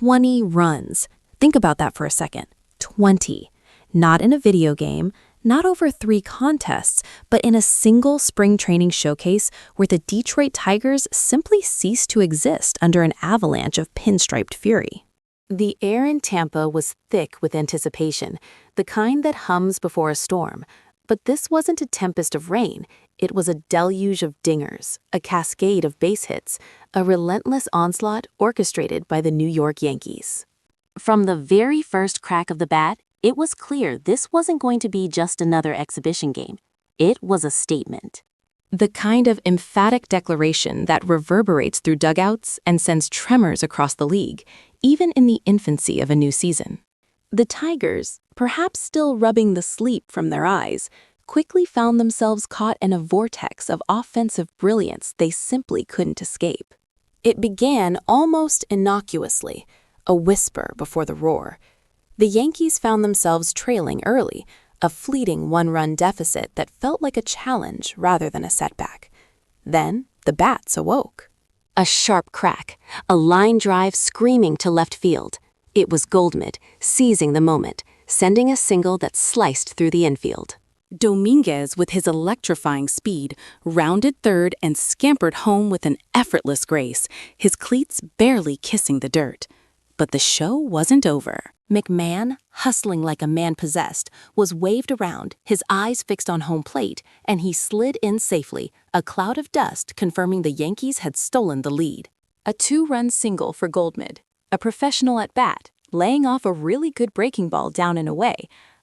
20 runs. Think about that for a second. 20. Not in a video game, not over 3 contests, but in a single spring training showcase where the Detroit Tigers simply ceased to exist under an avalanche of pinstriped fury. The air in Tampa was thick with anticipation, the kind that hums before a storm. But this wasn't a tempest of rain. It was a deluge of dingers, a cascade of base hits, a relentless onslaught orchestrated by the New York Yankees. From the very first crack of the bat, it was clear this wasn't going to be just another exhibition game. It was a statement. The kind of emphatic declaration that reverberates through dugouts and sends tremors across the league, even in the infancy of a new season. The Tigers, perhaps still rubbing the sleep from their eyes, quickly found themselves caught in a vortex of offensive brilliance they simply couldn't escape. It began almost innocuously, a whisper before the roar. The Yankees found themselves trailing early, a fleeting one-run deficit that felt like a challenge rather than a setback. Then the bats awoke. A sharp crack, a line drive screaming to left field. It was Goldschmidt, seizing the moment, sending a single that sliced through the infield. Dominguez, with his electrifying speed, rounded third and scampered home with an effortless grace, his cleats barely kissing the dirt. But the show wasn't over. McMahon, hustling like a man possessed, was waved around, his eyes fixed on home plate, and he slid in safely, a cloud of dust confirming the Yankees had stolen the lead. A 2-run single for Goldschmidt, a professional at bat, laying off a really good breaking ball down and away,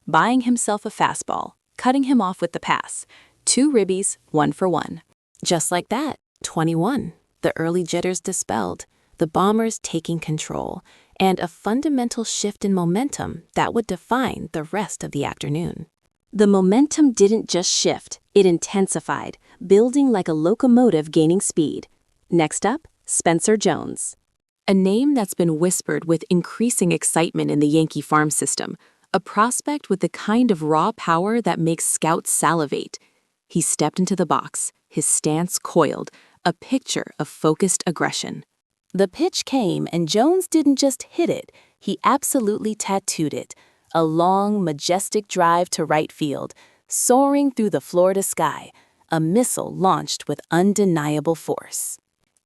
buying himself a fastball, cutting him off with the pass. 2 ribbies, 1 for 1. Just like that, 21. The early jitters dispelled, the Bombers taking control, and a fundamental shift in momentum that would define the rest of the afternoon. The momentum didn't just shift, it intensified, building like a locomotive gaining speed. Next up, Spencer Jones. A name that's been whispered with increasing excitement in the Yankee farm system, a prospect with the kind of raw power that makes scouts salivate. He stepped into the box, his stance coiled, a picture of focused aggression. The pitch came, and Jones didn't just hit it, he absolutely tattooed it. A long, majestic drive to right field, soaring through the Florida sky, a missile launched with undeniable force.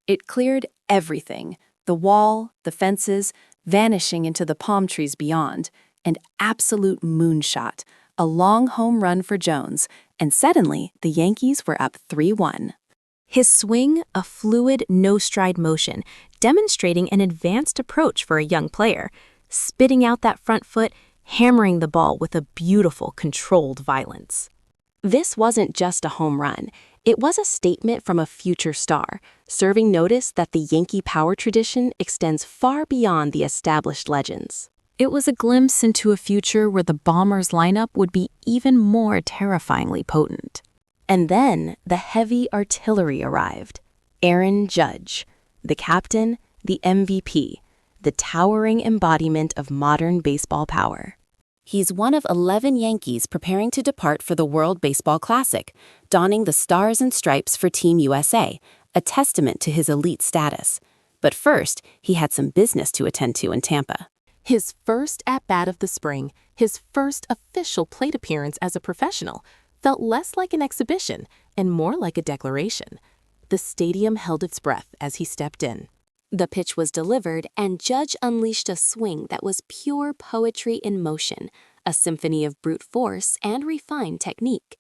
It cleared everything, the wall, the fences, vanishing into the palm trees beyond, an absolute moonshot, a long home run for Jones, and suddenly the Yankees were up 3-1. His swing, a fluid, no-stride motion, demonstrating an advanced approach for a young player, spitting out that front foot, hammering the ball with a beautiful, controlled violence. This wasn't just a home run. It was a statement from a future star, serving notice that the Yankee power tradition extends far beyond the established legends. It was a glimpse into a future where the Bombers' lineup would be even more terrifyingly potent. And then the heavy artillery arrived. Aaron Judge, the captain, the MVP, the towering embodiment of modern baseball power. He's one of 11 Yankees preparing to depart for the World Baseball Classic, donning the stars and stripes for Team USA, a testament to his elite status. But first, he had some business to attend to in Tampa. His first at-bat of the spring, his first official plate appearance as a professional, felt less like an exhibition and more like a declaration. The stadium held its breath as he stepped in. The pitch was delivered, and Judge unleashed a swing that was pure poetry in motion, a symphony of brute force and refined technique.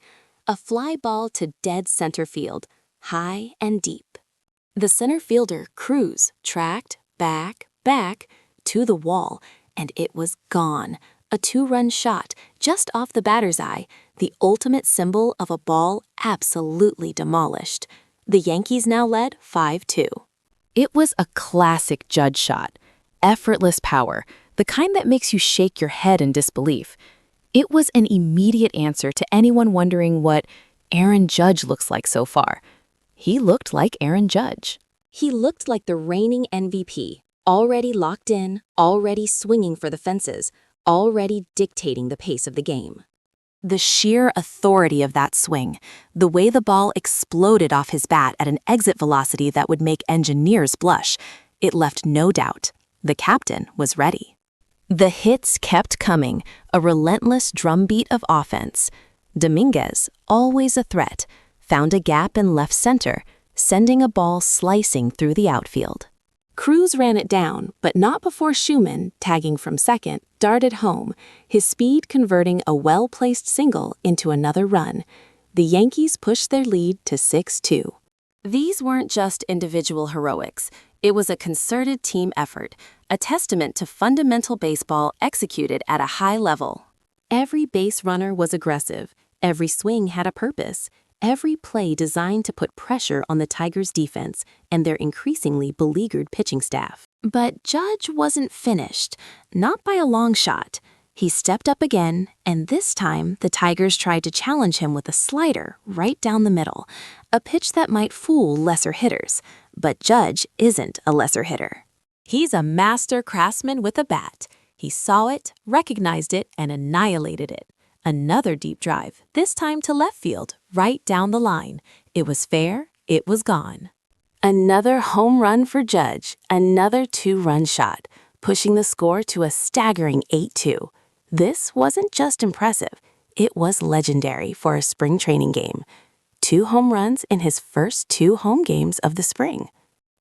A fly ball to dead center field, high and deep. The center fielder, Cruz, tracked, back, to the wall, and it was gone. A 2-run shot, just off the batter's eye, the ultimate symbol of a ball absolutely demolished. The Yankees now led 5-2. It was a classic Judge shot. Effortless power, the kind that makes you shake your head in disbelief. It was an immediate answer to anyone wondering what Aaron Judge looks like so far. He looked like Aaron Judge. He looked like the reigning MVP, already locked in, already swinging for the fences, already dictating the pace of the game. The sheer authority of that swing, the way the ball exploded off his bat at an exit velocity that would make engineers blush, it left no doubt. The captain was ready. The hits kept coming, a relentless drumbeat of offense. Dominguez, always a threat, found a gap in left center, sending a ball slicing through the outfield. Cruz ran it down, but not before Schumann, tagging from second, darted home, his speed converting a well-placed single into another run. The Yankees pushed their lead to 6-2. These weren't just individual heroics. It was a concerted team effort, a testament to fundamental baseball executed at a high level. Every base runner was aggressive. Every swing had a purpose. Every play designed to put pressure on the Tigers' defense and their increasingly beleaguered pitching staff. But Judge wasn't finished, not by a long shot. He stepped up again, and this time the Tigers tried to challenge him with a slider right down the middle, a pitch that might fool lesser hitters. But Judge isn't a lesser hitter. He's a master craftsman with a bat. He saw it, recognized it, and annihilated it. Another deep drive, this time to left field, right down the line. It was fair, it was gone. Another home run for Judge, another two-run shot, pushing the score to a staggering 8-2. This wasn't just impressive, it was legendary for a spring training game. 2 home runs in his first 2 home games of the spring.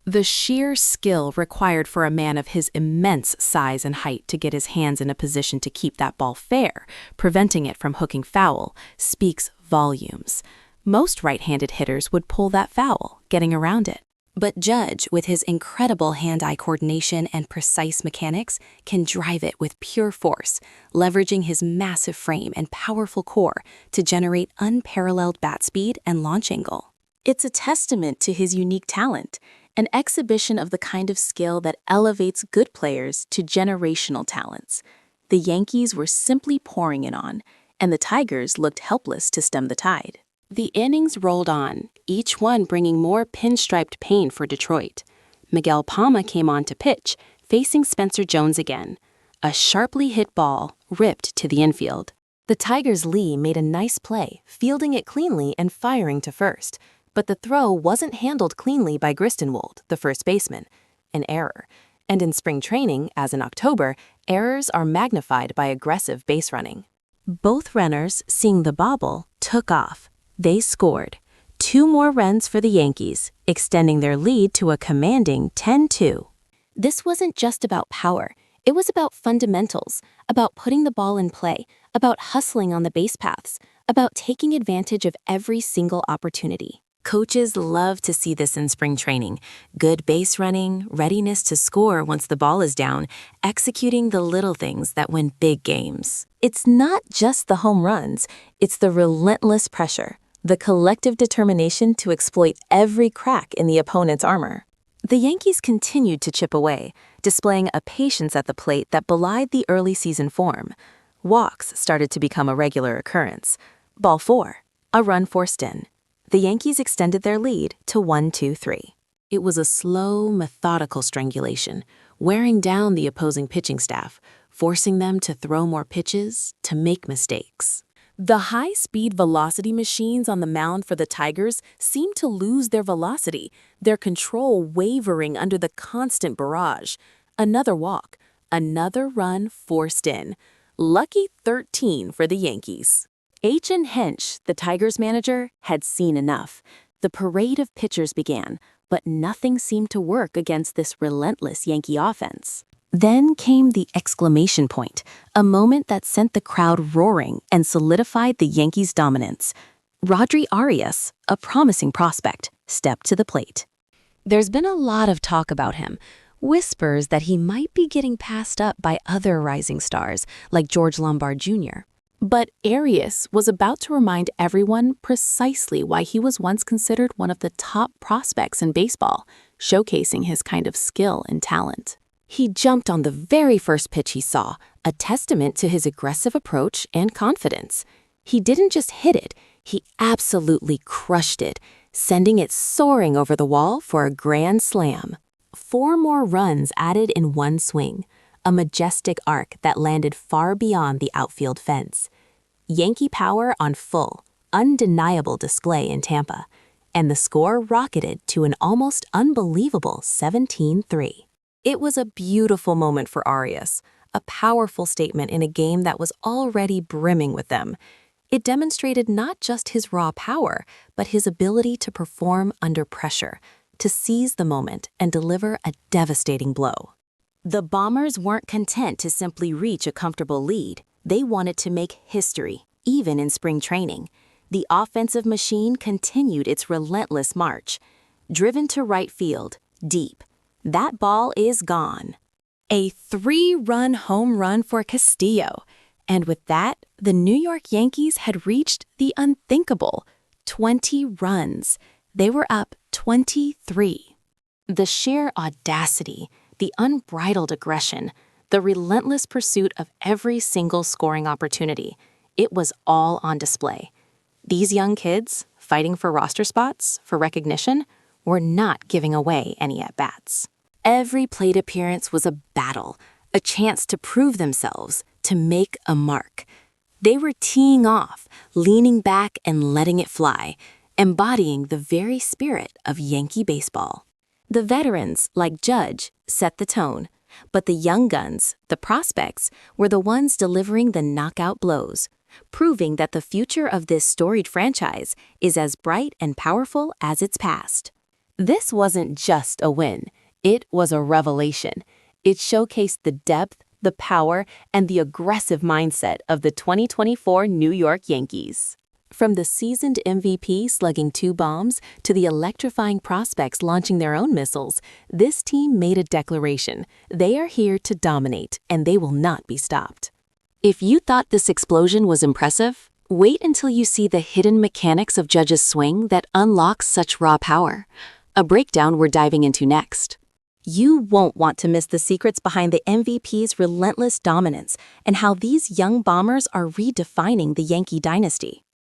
The sheer skill required for a man of his immense size and height to get his hands in a position to keep that ball fair, preventing it from hooking foul, speaks volumes. Most right-handed hitters would pull that foul, getting around it. But Judge, with his incredible hand-eye coordination and precise mechanics, can drive it with pure force, leveraging his massive frame and powerful core to generate unparalleled bat speed and launch angle. It's a testament to his unique talent, an exhibition of the kind of skill that elevates good players to generational talents. The Yankees were simply pouring it on, and the Tigers looked helpless to stem the tide. The innings rolled on, each one bringing more pinstriped pain for Detroit. Miguel Palma came on to pitch, facing Spencer Jones again. A sharply hit ball ripped to the infield. The Tigers' Lee made a nice play, fielding it cleanly and firing to first. But the throw wasn't handled cleanly by Gristenwold, the first baseman. An error. And in spring training, as in October, errors are magnified by aggressive base running. Both runners, seeing the bobble, took off. They scored. 2 more runs for the Yankees, extending their lead to a commanding 10-2. This wasn't just about power. It was about fundamentals, about putting the ball in play, about hustling on the base paths, about taking advantage of every single opportunity. Coaches love to see this in spring training. Good base running, readiness to score once the ball is down, executing the little things that win big games. It's not just the home runs, it's the relentless pressure, the collective determination to exploit every crack in the opponent's armor. The Yankees continued to chip away, displaying a patience at the plate that belied the early season form. Walks started to become a regular occurrence. Ball 4, a run forced in. The Yankees extended their lead to 1-2-3. It was a slow, methodical strangulation, wearing down the opposing pitching staff, forcing them to throw more pitches, to make mistakes. The high-speed velocity machines on the mound for the Tigers seemed to lose their velocity, their control wavering under the constant barrage. Another walk, another run forced in. Lucky 13 for the Yankees. H.N. Hench, the Tigers manager, had seen enough. The parade of pitchers began, but nothing seemed to work against this relentless Yankee offense. Then came the exclamation point, a moment that sent the crowd roaring and solidified the Yankees' dominance. Rodri Arias, a promising prospect, stepped to the plate. There's been a lot of talk about him, whispers that he might be getting passed up by other rising stars like George Lombard Jr. But Arias was about to remind everyone precisely why he was once considered one of the top prospects in baseball, showcasing his kind of skill and talent. He jumped on the very first pitch he saw, a testament to his aggressive approach and confidence. He didn't just hit it, he absolutely crushed it, sending it soaring over the wall for a grand slam. 4 more runs added in one swing, a majestic arc that landed far beyond the outfield fence. Yankee power on full, undeniable display in Tampa, and the score rocketed to an almost unbelievable 17-3. It was a beautiful moment for Arias, a powerful statement in a game that was already brimming with them. It demonstrated not just his raw power, but his ability to perform under pressure, to seize the moment and deliver a devastating blow. The Bombers weren't content to simply reach a comfortable lead. They wanted to make history, even in spring training. The offensive machine continued its relentless march. Driven to right field, deep. That ball is gone. A 3-run home run for Castillo. And with that, the New York Yankees had reached the unthinkable, 20 runs. They were up 23. The sheer audacity, the unbridled aggression, the relentless pursuit of every single scoring opportunity, it was all on display. These young kids, fighting for roster spots, for recognition, were not giving away any at-bats. Every plate appearance was a battle, a chance to prove themselves, to make a mark. They were teeing off, leaning back and letting it fly, embodying the very spirit of Yankee baseball. The veterans, like Judge, set the tone, but the young guns, the prospects, were the ones delivering the knockout blows, proving that the future of this storied franchise is as bright and powerful as its past. This wasn't just a win, it was a revelation. It showcased the depth, the power, and the aggressive mindset of the 2024 New York Yankees. From the seasoned MVP slugging 2 bombs to the electrifying prospects launching their own missiles, this team made a declaration. They are here to dominate, and they will not be stopped. If you thought this explosion was impressive, wait until you see the hidden mechanics of Judge's swing that unlocks such raw power. A breakdown we're diving into next. You won't want to miss the secrets behind the MVP's relentless dominance and how these young bombers are redefining the Yankee dynasty.